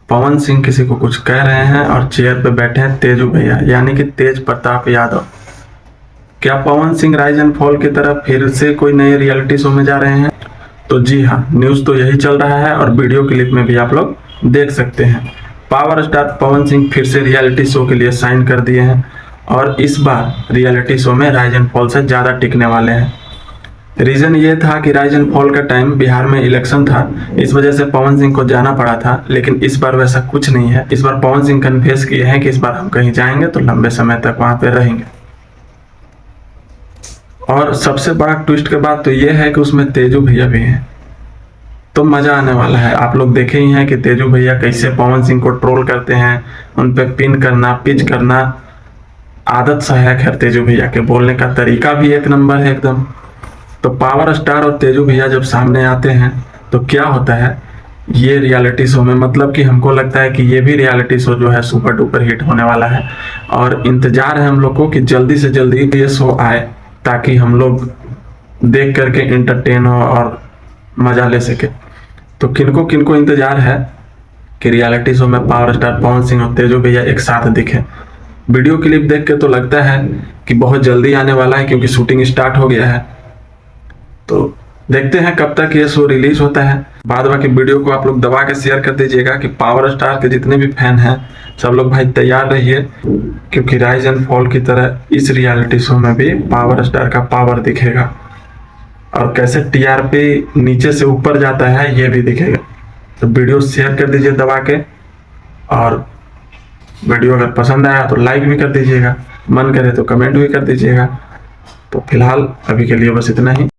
पवन सिंह किसी को कुछ कह रहे हैं और चेयर पे बैठे हैं तेजू भैया यानी कि तेज प्रताप यादव। क्या Pawan Singh rise and fall की तरफ फिर से कोई नए रियलिटी शो में जा रहे हैं? तो जी हाँ, न्यूज़ तो यही चल रहा है और वीडियो क्लिप में भी आप लोग देख सकते हैं। पावर स्टार पवन सिंह फिर से रियलिटी शो के लिए साइन कर दिए हैं और इस बार रियलिटी शो में राइज एंड फॉल से ज़्यादा टिकने वाले हैं। रीजन ये था कि राइज एंड फॉल का टाइम बिहार में इलेक्शन था, इस वजह से पवन सिंह को जाना पड़ा था। लेकिन इस बार वैसा कुछ नहीं है। इस बार पवन सिंह कन्फेस किए हैं कि इस बार हम कहीं जाएंगे तो लंबे समय तक वहां पे रहेंगे। और सबसे बड़ा ट्विस्ट के बाद तो ये है कि उसमें तेजू भैया भी हैं, तो मजा आने वाला है। आप लोग देखे ही हैं कि तेजू भैया कैसे पवन सिंह को ट्रोल करते हैं, उन पे पिन करना, पिच करना आदत सा है। खैर, तेजू भैया के बोलने का तरीका भी एक नंबर है एकदम। तो पावर स्टार और तेजू भैया जब सामने आते हैं तो क्या होता है ये रियलिटी शो में, मतलब कि हमको लगता है कि ये भी रियलिटी शो जो है सुपर डुपर हिट होने वाला है। और इंतजार है हम लोग को कि जल्दी से जल्दी ये शो आए ताकि हम लोग देख करके इंटरटेन हो और मजा ले सके। तो किनको किनको इंतजार है कि रियलिटी शो में पावर स्टार पवन सिंह और तेजू भैया एक साथ दिखे? वीडियो क्लिप देख के तो लगता है कि बहुत जल्दी आने वाला है, क्योंकि शूटिंग स्टार्ट हो गया है। तो देखते हैं कब तक ये शो रिलीज होता है। बाद बाकी वीडियो को आप लोग दबा के शेयर कर दीजिएगा कि पावर स्टार के जितने भी फैन हैं सब लोग भाई तैयार रहिए, क्योंकि राइज एंड फॉल की तरह इस रियलिटी शो में भी पावर स्टार का पावर दिखेगा और कैसे टीआरपी नीचे से ऊपर जाता है ये भी दिखेगा। तो वीडियो शेयर कर दीजिए दबा के, और वीडियो अगर पसंद आया तो लाइक भी कर दीजिएगा, मन करे तो कमेंट भी कर दीजिएगा। तो फिलहाल अभी के लिए बस इतना ही।